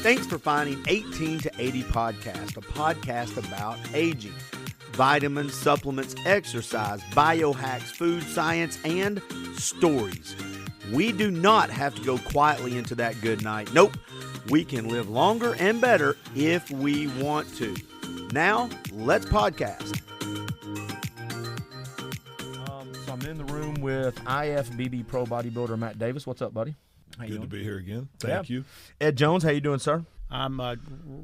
Thanks for finding 18 to 80 Podcast, a podcast about aging. Vitamins, supplements, exercise, biohacks, food science, and stories. We do not have to go quietly into that good night. Nope. We can live longer and better if we want to. Now, let's podcast. So I'm in the room with IFBB Pro Bodybuilder Matt Davis. What's up, buddy? How you Good doing? to be here again. Thank you. Ed Jones, how you doing, sir? I'm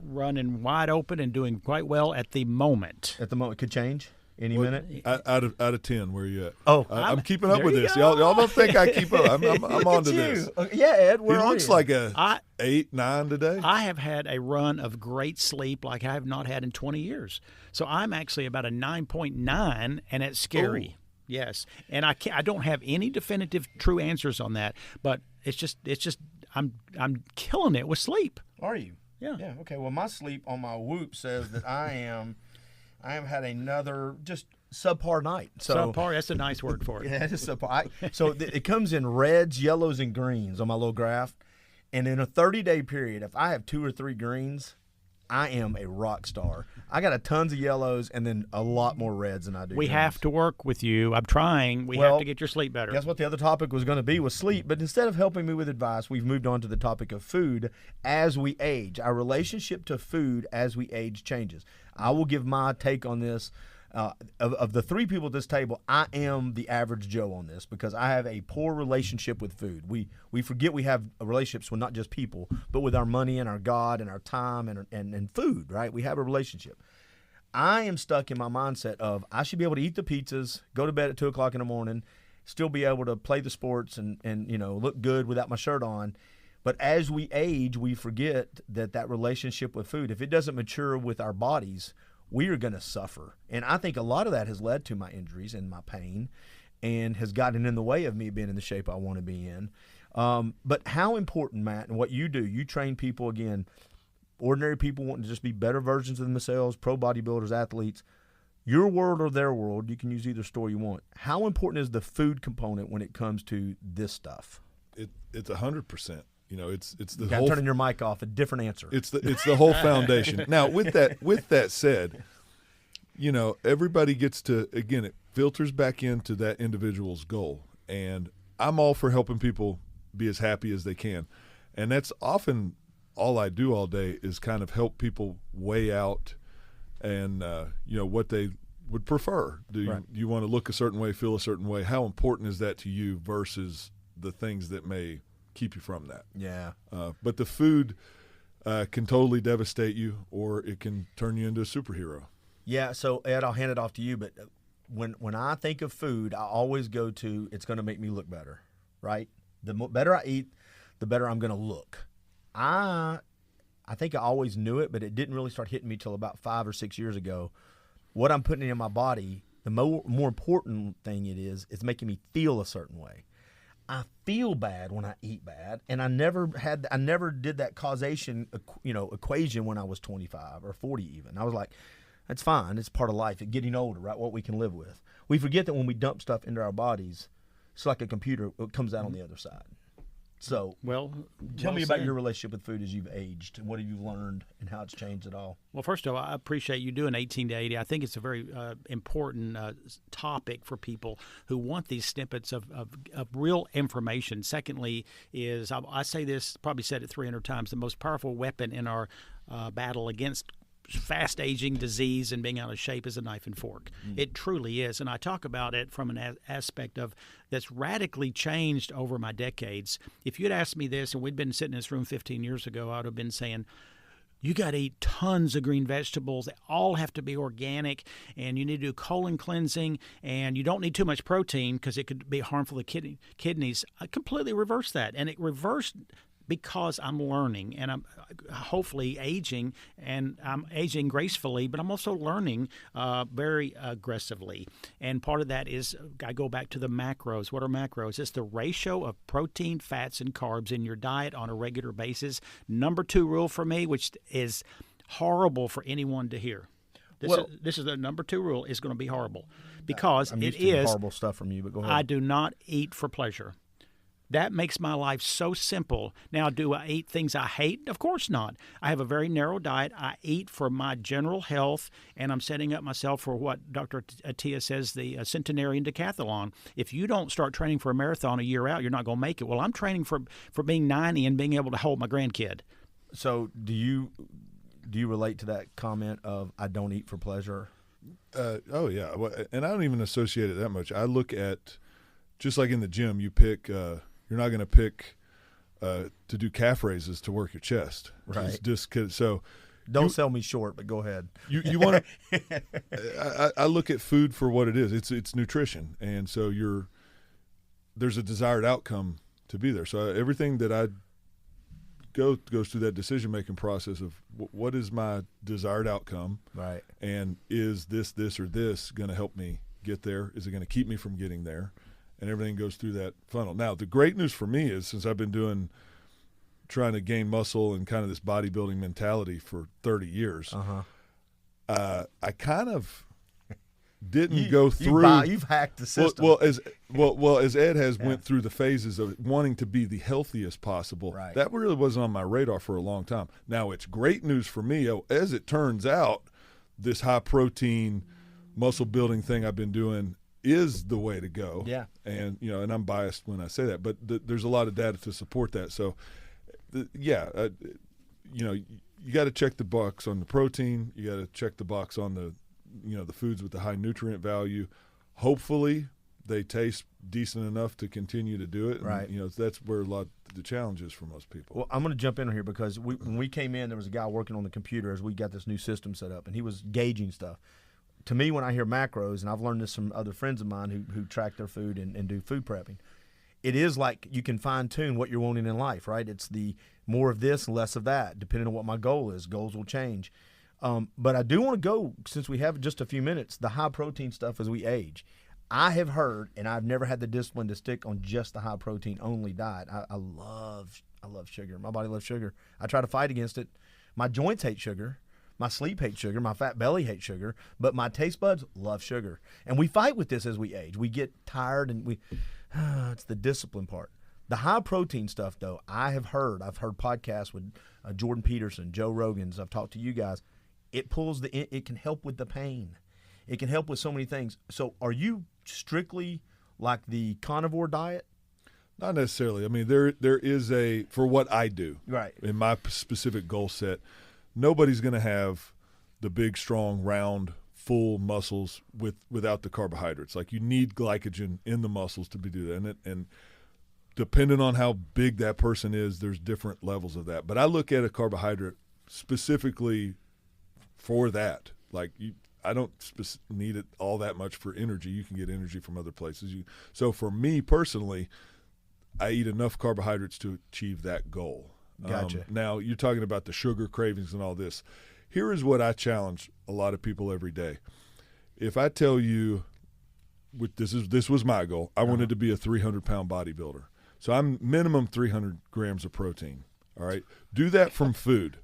running wide open and doing quite well at the moment. At the moment, could change any minute. Out of 10, where are you at? Oh, I'm keeping up there with you this. go. Y'all don't think I keep up. I'm Look on at to you. this. Yeah, Ed, He where are looks you? like a I 8, 9 today. I have had a run of great sleep like I have not had in 20 years. So I'm actually about a 9.9, and it's scary. Ooh. Yes, and I don't have any definitive true answers on that, but it's just I'm killing it with sleep. Are you? Yeah. Yeah. Okay. Well, my sleep on my Whoop says that I have had another just subpar night. So Subpar, that's a nice word for it. yeah, it's subpar. It comes in reds, yellows, and greens on my little graph. And in a 30-day period, if I have 2 or 3 greens, I am a rock star. I got a tons of yellows and then a lot more reds than I do. We greens. have to work with you. I'm trying. We have to get your sleep better. Guess what the other topic was going to be was sleep. But instead of helping me with advice, we've moved on to the topic of food as we age. Our relationship to food as we age changes. I will give my take on this. Of the 3 people at this table, I am the average Joe on this because I have a poor relationship with food. We forget we have relationships with not just people, but with our money and our God and our time and food, right? We have a relationship. I am stuck in my mindset of I should be able to eat the pizzas, go to bed at 2 o'clock in the morning, still be able to play the sports and look good without my shirt on. But as we age, we forget that relationship with food, if it doesn't mature with our bodies, we are going to suffer. And I think a lot of that has led to my injuries and my pain and has gotten in the way of me being in the shape I want to be in. But how important, Matt, and what you do, you train people, again, ordinary people wanting to just be better versions of themselves, pro bodybuilders, athletes, your world or their world, you can use either story you want. How important is the food component when it comes to this stuff? It's 100%. It's the You got whole. turning your mic off. A different answer. It's the whole foundation. Now, with that said, everybody gets to, again, it filters back into that individual's goal, and I'm all for helping people be as happy as they can, and that's often all I do all day is kind of help people weigh out, and what they would prefer. Do you want to look a certain way, feel a certain way? How important is that to you versus the things that may keep you from that? Yeah. But the food can totally devastate you, or it can turn you into a superhero. Yeah, so Ed, I'll hand it off to you, but when I think of food, I always go to it's going to make me look better, right? The better I eat, the better I'm going to look. I think I always knew it, but it didn't really start hitting me till about 5 or 6 years ago. What I'm putting in my body, the more important thing it's making me feel a certain way. I feel bad when I eat bad, and I never did that causation, equation when I was 25 or 40 even. I was like, that's fine. It's part of life. It's getting older, right? What we can live with. We forget that when we dump stuff into our bodies, it's like a computer. It comes out on the other side. So, tell me about your relationship with food as you've aged. What have you learned and how it's changed at all? Well, first of all, I appreciate you doing 18 to 80. I think it's a very important topic for people who want these snippets of real information. Secondly is, I say this, probably said it 300 times, the most powerful weapon in our battle against fast aging, disease, and being out of shape is a knife and fork. It truly is. And I talk about it from an aspect of that's radically changed over my decades. If you'd asked me this and we'd been sitting in this room 15 years ago, I would have been saying, you got to eat tons of green vegetables. They all have to be organic, and you need to do colon cleansing, and you don't need too much protein because it could be harmful to kidneys. I completely reversed that, and it reversed because I'm learning and I'm hopefully aging, and I'm aging gracefully, but I'm also learning very aggressively. And part of that is I go back to the macros. What are macros? It's the ratio of protein, fats, and carbs in your diet on a regular basis. Number 2 rule for me, which is horrible for anyone to hear. This is the number 2 rule. Is going to be horrible because I'm used it is horrible stuff from you. But go ahead. I do not eat for pleasure. That makes my life so simple. Now, do I eat things I hate? Of course not. I have a very narrow diet. I eat for my general health, and I'm setting up myself for what Dr. Attia says, the centenarian decathlon. If you don't start training for a marathon a year out, you're not going to make it. Well, I'm training for being 90 and being able to hold my grandkid. So do you relate to that comment of I don't eat for pleasure? Oh, yeah. Well, and I don't even associate it that much. I look at, just like in the gym, you pick you're not going to pick to do calf raises to work your chest. Right. Just so Don't sell me short, but go ahead. You want to I look at food for what it is. It's nutrition. And so there's a desired outcome to be there. So everything that I goes through that decision-making process of what is my desired outcome, right? And is this or this going to help me get there? Is it going to keep me from getting there? And everything goes through that funnel. Now, the great news for me is, since I've been trying to gain muscle and kind of this bodybuilding mentality for 30 years, I kind of didn't go through. You've hacked the system. Well, as Ed has went through the phases of wanting to be the healthiest possible, right. That really wasn't on my radar for a long time. Now, it's great news for me. As it turns out, this high protein muscle building thing I've been doing is the way to go. Yeah. And and I'm biased when I say that, but there's a lot of data to support that. So, you got to check the box on the protein. You got to check the box on the the foods with the high nutrient value. Hopefully they taste decent enough to continue to do it. Right. And, that's where a lot of the challenge is for most people. Well, I'm going to jump in here because when we came in, there was a guy working on the computer as we got this new system set up, and he was gauging stuff. To me, when I hear macros, and I've learned this from other friends of mine who track their food and do food prepping, it is like you can fine-tune what you're wanting in life, right? It's the more of this, less of that, depending on what my goal is. Goals will change. But I do want to go, since we have just a few minutes, the high-protein stuff as we age. I have heard, and I've never had the discipline to stick on just the high-protein only diet. I love sugar. My body loves sugar. I try to fight against it. My joints hate sugar. My sleep hates sugar. My fat belly hates sugar. But my taste buds love sugar. And we fight with this as we age. We get tired, and it's the discipline part. The high-protein stuff, though, I've heard podcasts with Jordan Peterson, Joe Rogan's. I've talked to you guys. It can help with the pain. It can help with so many things. So are you strictly like the carnivore diet? Not necessarily. I mean, there is for what I do, right, in my specific goal set, nobody's going to have the big, strong, round, full muscles without the carbohydrates. Like, you need glycogen in the muscles to do that. And depending on how big that person is, there's different levels of that. But I look at a carbohydrate specifically for that. Like, I don't need it all that much for energy. You can get energy from other places. So for me personally, I eat enough carbohydrates to achieve that goal. Gotcha. Now, you're talking about the sugar cravings and all this. Here is what I challenge a lot of people every day. If I tell you, this was my goal. I wanted to be a 300-pound bodybuilder. So I'm minimum 300 grams of protein. All right? Do that from food.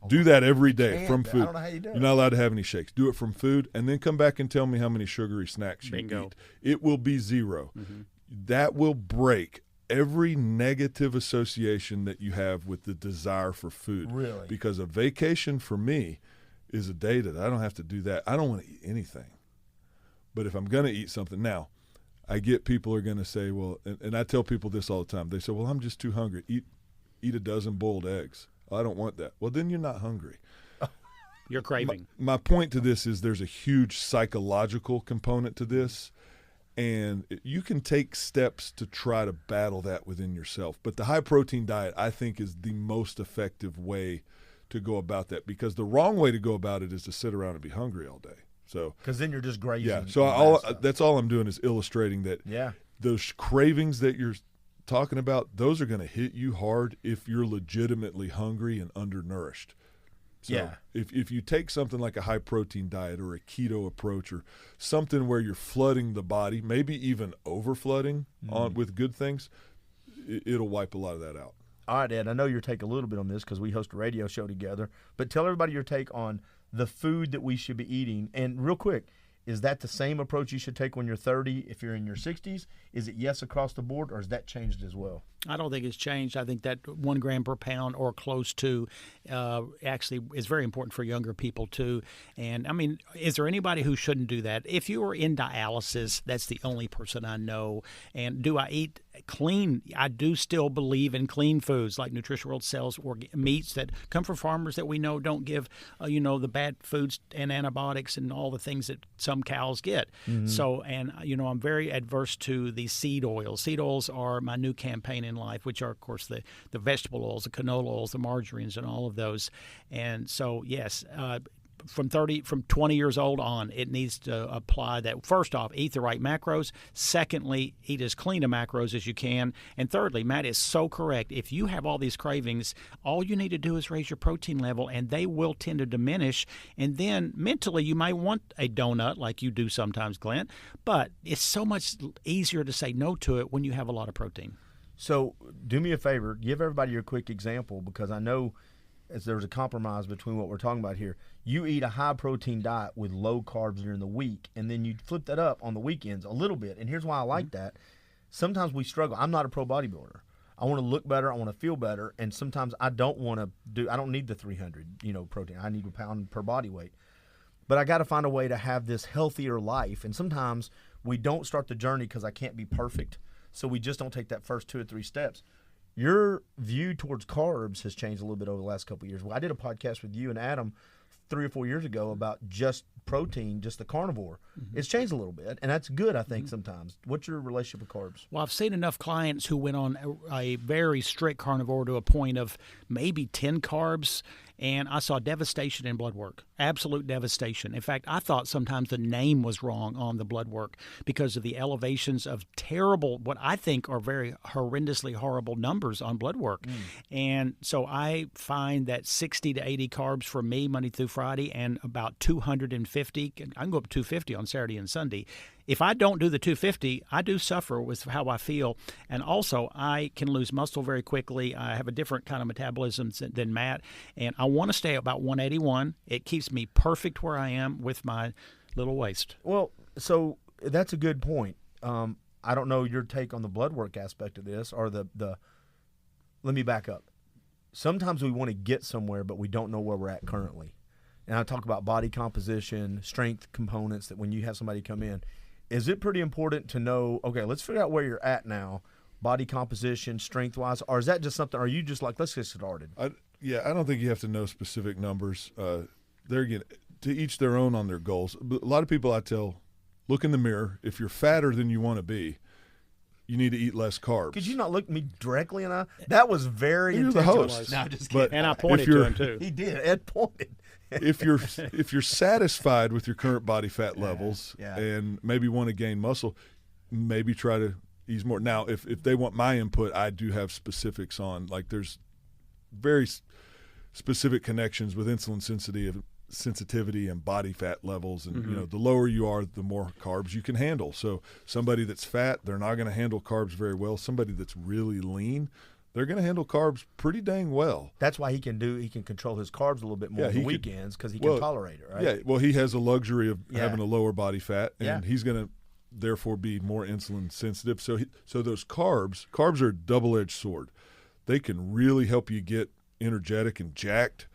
Do that every day from food. I don't know how you do it. You're not allowed to have any shakes. Do it from food, and then come back and tell me how many sugary snacks you eat. It will be 0. Mm-hmm. That will break every negative association that you have with the desire for food. Really? Because a vacation for me is a day that I don't have to do that. I don't want to eat anything. But if I'm going to eat something, now, I get people are going to say, well, and I tell people this all the time. They say, well, I'm just too hungry. Eat a dozen boiled eggs. I don't want that. Well, then you're not hungry. You're craving. My point to this is there's a huge psychological component to this. And you can take steps to try to battle that within yourself. But the high-protein diet, I think, is the most effective way to go about that, because the wrong way to go about it is to sit around and be hungry all day. So, because then you're just grazing. Yeah, so that's all I'm doing is illustrating that those cravings that you're talking about, those are going to hit you hard if you're legitimately hungry and undernourished. So if you take something like a high-protein diet or a keto approach or something where you're flooding the body, maybe even over-flooding with good things, it'll wipe a lot of that out. All right, Ed, I know your take a little bit on this because we host a radio show together, but tell everybody your take on the food that we should be eating. And real quick, is that the same approach you should take when you're 30 if you're in your 60s? Is it yes across the board, or has that changed as well? I don't think it's changed. I think that 1 gram per pound or close to actually is very important for younger people too. And I mean, is there anybody who shouldn't do that? If you are in dialysis, that's the only person I know. And do I eat clean? I do still believe in clean foods, like Nutrition World sells meats that come from farmers that we know don't give, the bad foods and antibiotics and all the things that some cows get. So, and I'm very adverse to the seed oils. Seed oils are my new campaign in life, which are, of course, the vegetable oils, the canola oils, the margarines, and all of those. And so, yes, from 20 years old on, it needs to apply that. First off, eat the right macros. Secondly, eat as clean a macros as you can. And thirdly, Matt is so correct. If you have all these cravings, all you need to do is raise your protein level, and they will tend to diminish. And then mentally, you might want a donut like you do sometimes, Clint, but it's so much easier to say no to it when you have a lot of protein. So do me a favor, give everybody your quick example, because I know as there's a compromise between what we're talking about here. You eat a high-protein diet with low carbs during the week, and then you flip that up on the weekends a little bit. And here's why I like that. Sometimes we struggle. I'm not a pro bodybuilder. I want to look better. I want to feel better. And sometimes I don't need the 300, protein. I need a pound per body weight. But I got to find a way to have this healthier life. And sometimes we don't start the journey because I can't be perfect. So we just don't take that first 2 or 3 steps. Your view towards carbs has changed a little bit over the last couple of years. Well, I did a podcast with you and Adam 3 or 4 years ago about just protein, just the carnivore. It's changed a little bit, and that's good, I think, sometimes. What's your relationship with carbs? Well, I've seen enough clients who went on a very strict carnivore to a point of maybe 10 carbs, and I saw devastation in blood work, absolute devastation. In fact, I thought sometimes the name was wrong on the blood work because of the elevations of terrible, what I think are very horrendously horrible numbers on blood work. And so I find that 60 to 80 carbs for me Monday through Friday, and about 250. I can go up to 250 on Saturday and Sunday. If I don't do the 250, I do suffer with how I feel. And also, I can lose muscle very quickly. I have a different kind of metabolism than Matt. And I want to stay about 181. It keeps me perfect where I am with my little waist. Well, so that's a good point. I don't know your take on the blood work aspect of this, or the let me back up. Sometimes we want to get somewhere, but we don't know where we're at currently. And I talk about body composition, strength components, that when you have somebody come in, is it pretty important to know, okay, let's figure out where you're at now, body composition, strength-wise, or is that just something, are you just like, let's get started? I don't think you have to know specific numbers. They're again, to each their own on their goals. But a lot of people I tell, look in the mirror. If you're fatter than you want to be, you need to eat less carbs. Could you not look me directly in the eye? That was very You're the intentional. host. No, I'm just kidding. And I pointed to him, too. He did. Ed pointed. if you're satisfied with your current body fat levels and maybe want to gain muscle, maybe try to ease more. Now, if they want my input, I do have specifics on, like, there's very specific connections with insulin sensitivity and body fat levels, and the lower you are, the more carbs you can handle. So somebody that's fat, they're not going to handle carbs very well. Somebody that's really lean, they're going to handle carbs pretty dang well. That's why he can control his carbs a little bit more on the weekends, because he can tolerate it, right? Yeah, well, he has a luxury of having a lower body fat, and he's going to therefore be more insulin sensitive. So those carbs are a double-edged sword. They can really help you get energetic and jacked,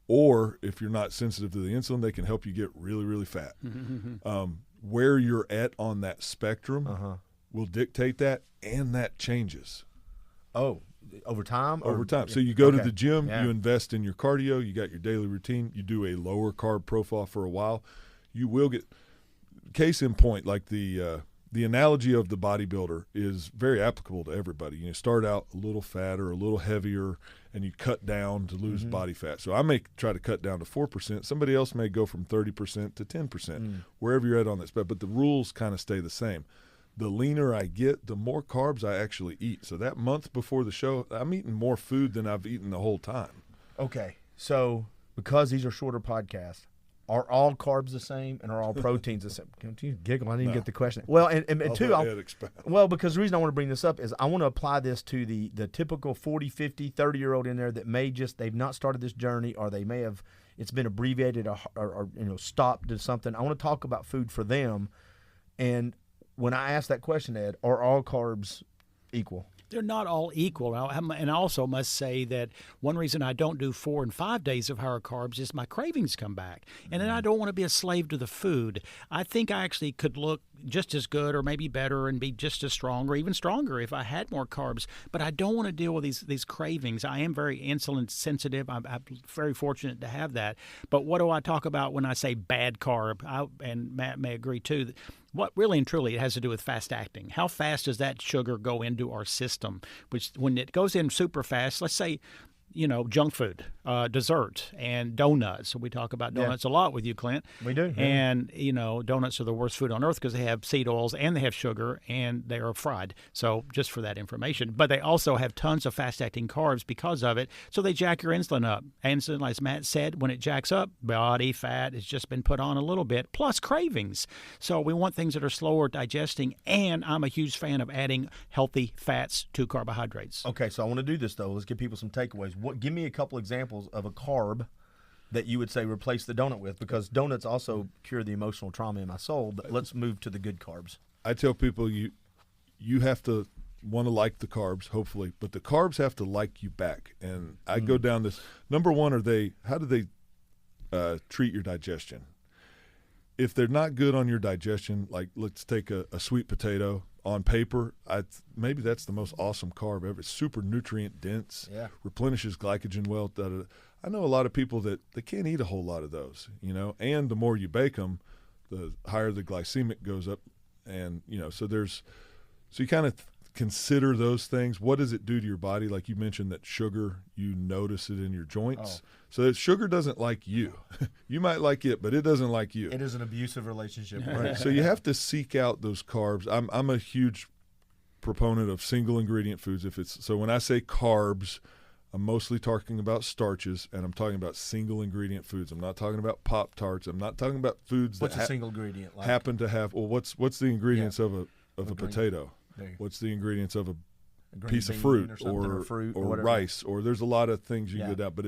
or if you're not sensitive to the insulin, they can help you get really, really fat. Where you're at on that spectrum will dictate that, and that changes. Oh, over time? Over time. So you go to the gym, you invest in your cardio, you got your daily routine, you do a lower carb profile for a while, you will get – case in point, like the analogy of the bodybuilder is very applicable to everybody. You start out a little fatter, a little heavier, and you cut down to lose body fat. So I may try to cut down to 4%. Somebody else may go from 30% to 10%, wherever you're at on that spectrum. But the rules kind of stay the same. The leaner I get, the more carbs I actually eat. So that month before the show, I'm eating more food than I've eaten the whole time. Okay. So because these are shorter podcasts, are all carbs the same, and are all proteins the same? Don't you giggle? I didn't get the question. Well, and two, because the reason I want to bring this up is I want to apply this to the typical 40, 50, 30-year-old in there that they've not started this journey, or they may have it's been abbreviated or stopped to something. I want to talk about food for them. And when I ask that question, Ed, are all carbs equal? They're not all equal. And I also must say that one reason I don't do 4 and 5 days of higher carbs is my cravings come back. And then I don't want to be a slave to the food. I think I actually could look just as good or maybe better and be just as strong or even stronger if I had more carbs. But I don't want to deal with these cravings. I am very insulin sensitive. I'm very fortunate to have that. But what do I talk about when I say bad carb? And Matt may agree too. What really and truly it has to do with fast acting. How fast does that sugar go into our system? Which when it goes in super fast, let's say, junk food, dessert, and donuts. So we talk about donuts a lot with you, Clint. We do. Yeah. And, donuts are the worst food on earth because they have seed oils and they have sugar and they are fried. So just for that information. But they also have tons of fast-acting carbs because of it. So they jack your insulin up. Insulin, as Matt said, when it jacks up, body fat has just been put on a little bit, plus cravings. So we want things that are slower digesting. And I'm a huge fan of adding healthy fats to carbohydrates. Okay, so I want to do this, though. Let's give people some takeaways. Give me a couple examples of a carb that you would say replace the donut with, because donuts also cure the emotional trauma in my soul. But let's move to the good carbs. I tell people you have to want to like the carbs, hopefully, but the carbs have to like you back. And I go down this. Number one, how do they treat your digestion? If they're not good on your digestion, like let's take a sweet potato. On paper, maybe that's the most awesome carb ever. It's super nutrient dense, replenishes glycogen well. I know a lot of people that they can't eat a whole lot of those, and the more you bake them, the higher the glycemic goes up. And, so you kind of consider those things. What does it do to your body? Like you mentioned that sugar, you notice it in your joints. Oh. So that sugar doesn't like you. You might like it, but it doesn't like you. It is an abusive relationship. Right. So you have to seek out those carbs. I'm a huge proponent of single ingredient foods. So when I say carbs, I'm mostly talking about starches, and I'm talking about single ingredient foods. I'm not talking about Pop-Tarts. I'm not talking about foods what's a single ingredient like? Happen to have. Well, what's the ingredients of a potato? What's the ingredients of a piece of fruit or rice? Or there's a lot of things you can go down. But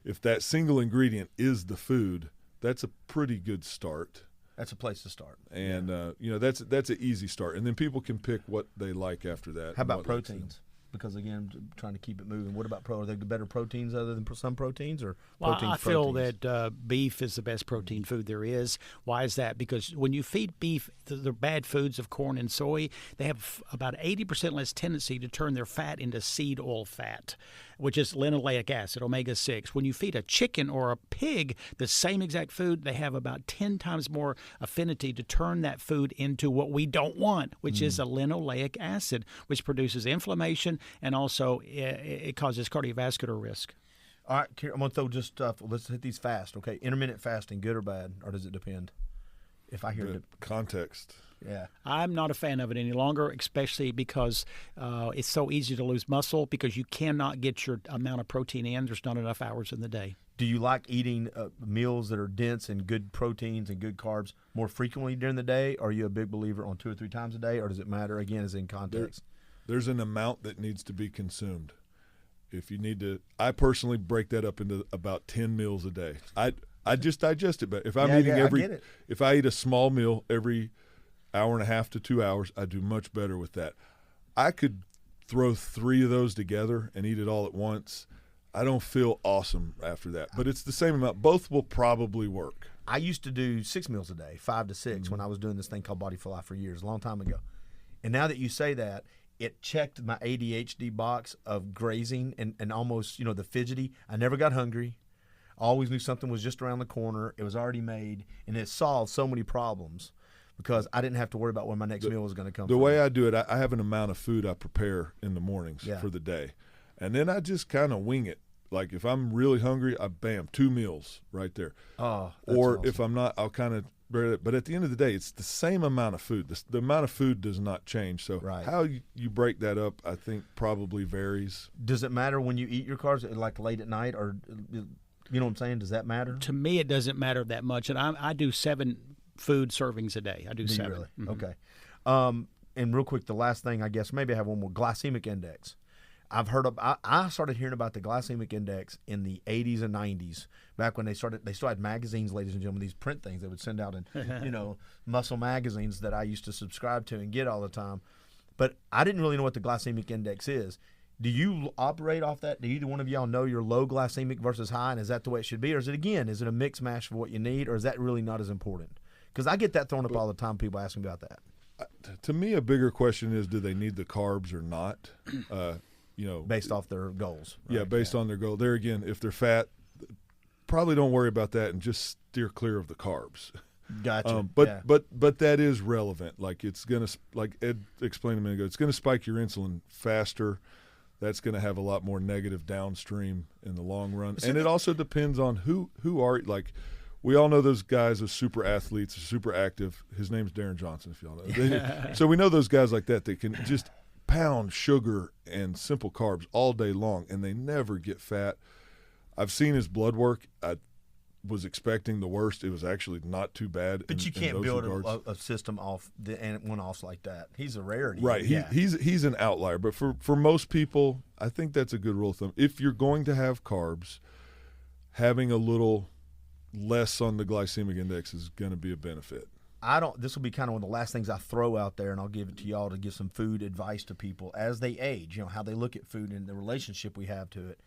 if that single ingredient is the food, that's a pretty good start. That's a place to start. And that's an easy start. And then people can pick what they like after that. How about proteins? Because again, I'm trying to keep it moving. What about are there better proteins other than some proteins, or proteins? I feel that beef is the best protein food there is. Why is that? Because when you feed beef the bad foods of corn and soy, they have about 80% less tendency to turn their fat into seed oil fat, which is linoleic acid, omega-6. When you feed a chicken or a pig the same exact food, they have about 10 times more affinity to turn that food into what we don't want, which is a linoleic acid, which produces inflammation and also it causes cardiovascular risk. All right, I'm going to throw just stuff. Let's hit these fast, okay? Intermittent fasting, good or bad, or does it depend? If I hear the context. Yeah. I'm not a fan of it any longer, especially because it's so easy to lose muscle because you cannot get your amount of protein in. There's not enough hours in the day. Do you like eating meals that are dense in good proteins and good carbs more frequently during the day? Or are you a big believer on 2 or 3 times a day? Or does it matter, again, as in context? There's an amount that needs to be consumed. If you need to, I personally break that up into about 10 meals a day. I just digest it, but if I'm eating if I eat a small meal every hour and a half to 2 hours, I do much better with that. I could throw 3 of those together and eat it all at once. I don't feel awesome after that, but it's the same amount. Both will probably work. I used to do 6 meals a day, 5 to 6, when I was doing this thing called Body for Life for years, a long time ago. And now that you say that, it checked my ADHD box of grazing and almost, the fidgety. I never got hungry. I always knew something was just around the corner. It was already made, and it solved so many problems because I didn't have to worry about when my next meal was going to come from. The way I do it, I have an amount of food I prepare in the mornings for the day, and then I just kind of wing it. Like if I'm really hungry, 2 meals right there. Oh, or awesome. If I'm not, I'll kind of bear it. But at the end of the day, it's the same amount of food. The amount of food does not change. So how you break that up, I think probably varies. Does it matter when you eat your carbs, like late at night, or you know what I'm saying? Does that matter? To me, it doesn't matter that much. And I do 7 food servings a day. I do 7. Really? Okay. And real quick, the last thing, I guess, maybe I have one more, glycemic index. I started hearing about the glycemic index in the 80s and 90s, back when they still had magazines, ladies and gentlemen, these print things they would send out in muscle magazines that I used to subscribe to and get all the time. But I didn't really know what the glycemic index is. Do you operate off that? Do either one of y'all know your low glycemic versus high, and is that the way it should be? Or is it a mix mash of what you need, or is that really not as important? Because I get that thrown up all the time. People ask me about that. To me, a bigger question is, do they need the carbs or not? Based off their goals. Right? Yeah, based on their goal. There again, if they're fat, probably don't worry about that and just steer clear of the carbs. Gotcha. But that is relevant. Like it's gonna, like Ed explained a minute ago, it's gonna spike your insulin faster. That's gonna have a lot more negative downstream in the long run. And it also depends on who are like. We all know those guys as super athletes, super active. His name's Darren Johnson, if y'all know. So we know those guys like that. They can just pound sugar and simple carbs all day long, and they never get fat. I've seen his blood work. I was expecting the worst. It was actually not too bad. But you can't build a system off and one-offs like that. He's a rarity. Right. He's an outlier. But for most people, I think that's a good rule of thumb. If you're going to have carbs, having a little less on the glycemic index is going to be a benefit. This will be kind of one of the last things I throw out there, and I'll give it to y'all to give some food advice to people as they age, how they look at food and the relationship we have to it.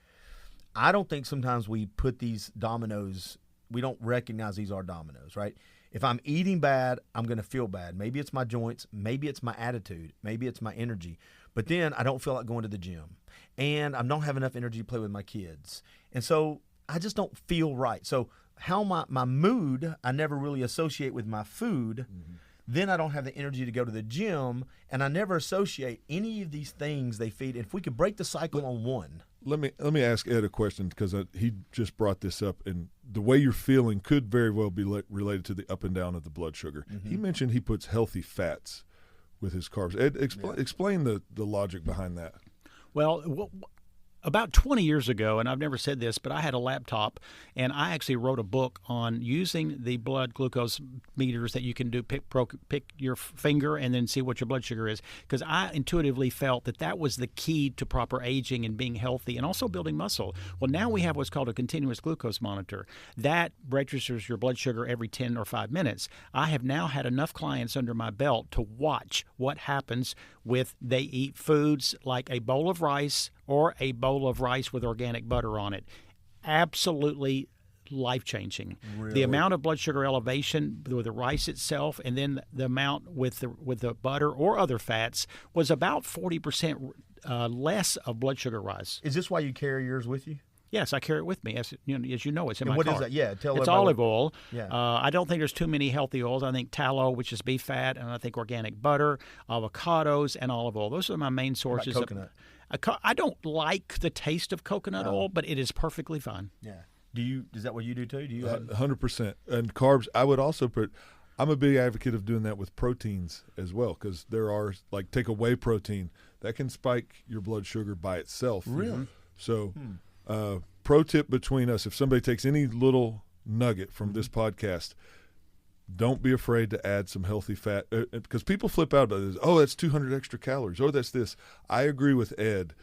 I don't think sometimes we put these dominoes, we don't recognize these are dominoes, right? If I'm eating bad, I'm going to feel bad. Maybe it's my joints, maybe it's my attitude, maybe it's my energy. But then I don't feel like going to the gym, and I don't have enough energy to play with my kids. And so I just don't feel right. So how my mood, I never really associate with my food. Mm-hmm. Then I don't have the energy to go to the gym, and I never associate any of these things they feed. If we could break the cycle on one. Let me ask Ed a question, because he just brought this up, and the way you're feeling could very well be related to the up and down of the blood sugar. Mm-hmm. He mentioned he puts healthy fats with his carbs. Ed, explain the logic behind that. Well, about 20 years ago, and I've never said this, but I had a laptop, and I actually wrote a book on using the blood glucose meters that you can do, pick your finger and then see what your blood sugar is, because I intuitively felt that was the key to proper aging and being healthy and also building muscle. Well, now we have what's called a continuous glucose monitor. That registers your blood sugar every 10 or 5 minutes. I have now had enough clients under my belt to watch what happens with they eat foods like a bowl of rice or a bowl of rice with organic butter on it. Absolutely life-changing. Really? The amount of blood sugar elevation with the rice itself, and then the amount with the butter or other fats, was about 40% less of blood sugar rise. Is this why you carry yours with you? Yes, I carry it with me. As you know, it's in my car. What is that? Yeah, it's olive oil. Yeah. I don't think there's too many healthy oils. I think tallow, which is beef fat, and I think organic butter, avocados, and olive oil. Those are my main sources. What about coconut? I don't like the taste of coconut oil, but it is perfectly fine. Yeah. Is that what you do too? Do you? 100%. And carbs, I would also put. I'm a big advocate of doing that with proteins as well, because there are, like, take a whey protein that can spike your blood sugar by itself. Really? So. Pro tip between us, if somebody takes any little nugget from this podcast, don't be afraid to add some healthy fat, because people flip out about this. Oh, that's 200 extra calories. Oh, that's this. I agree with Ed.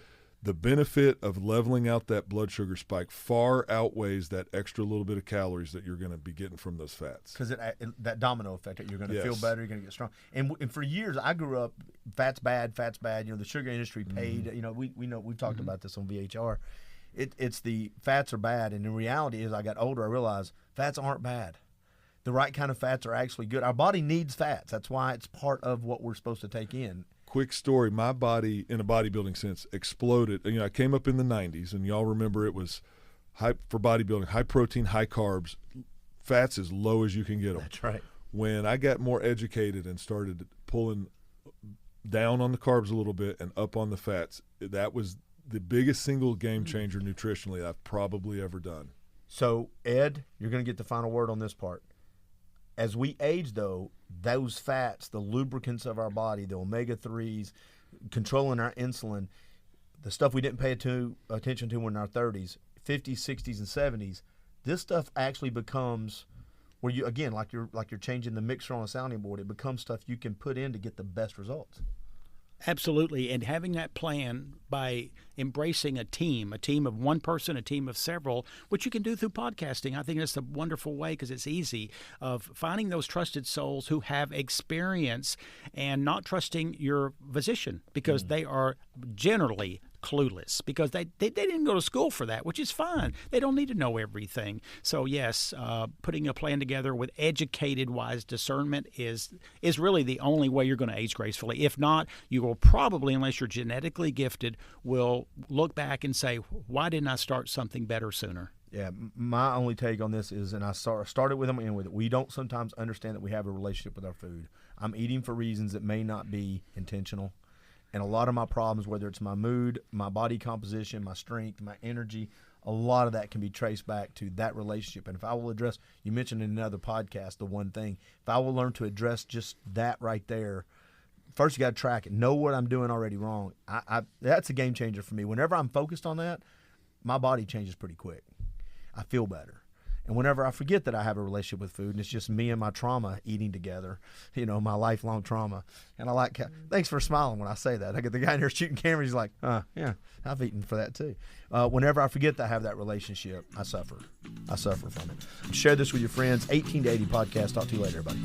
The benefit of leveling out that blood sugar spike far outweighs that extra little bit of calories that you're going to be getting from those fats. Because that domino effect, that you're going to feel better, you're going to get strong. And for years, I grew up, fat's bad. The sugar industry paid. Mm-hmm. We talked about this on VHR. It's the fats are bad, and the reality is, I got older, I realized fats aren't bad. The right kind of fats are actually good. Our body needs fats. That's why it's part of what we're supposed to take in. Quick story, my body, in a bodybuilding sense, exploded. I came up in the 90s, and y'all remember it was for bodybuilding, high protein, high carbs, fats as low as you can get them. That's right. When I got more educated and started pulling down on the carbs a little bit and up on the fats, that was the biggest single game changer nutritionally I've probably ever done. So, Ed, you're going to get the final word on this part. As we age, though, those fats, the lubricants of our body, the omega-3s, controlling our insulin, the stuff we didn't pay attention to in our 30s, 50s, 60s, and 70s, this stuff actually becomes where you, again, like you're changing the mixer on a sounding board, it becomes stuff you can put in to get the best results. Absolutely, and having that plan by embracing a team of one person, a team of several, which you can do through podcasting. I think that's a wonderful way because it's easy, of finding those trusted souls who have experience and not trusting your physician because they are generally clueless because they didn't go to school for that, which is fine. They don't need to know everything. So yes, putting a plan together with educated, wise discernment is really the only way you're going to age gracefully. If not, you will probably, unless you're genetically gifted, will look back and say, why didn't I start something better sooner? Yeah, my only take on this is, and I started with them and end with it, we don't sometimes understand that we have a relationship with our food. I'm eating for reasons that may not be intentional. And a lot of my problems, whether it's my mood, my body composition, my strength, my energy, a lot of that can be traced back to that relationship. And if I will address, you mentioned in another podcast, the one thing, if I will learn to address just that right there, first you got to track it, know what I'm doing already wrong. That's a game changer for me. Whenever I'm focused on that, my body changes pretty quick. I feel better. And whenever I forget that I have a relationship with food and it's just me and my trauma eating together, my lifelong trauma. And I like, thanks for smiling when I say that. I get the guy in here shooting cameras, he's like, yeah, I've eaten for that too. Whenever I forget that I have that relationship, I suffer. I suffer from it. Share this with your friends. 18 to 80 podcast. Talk to you later, everybody.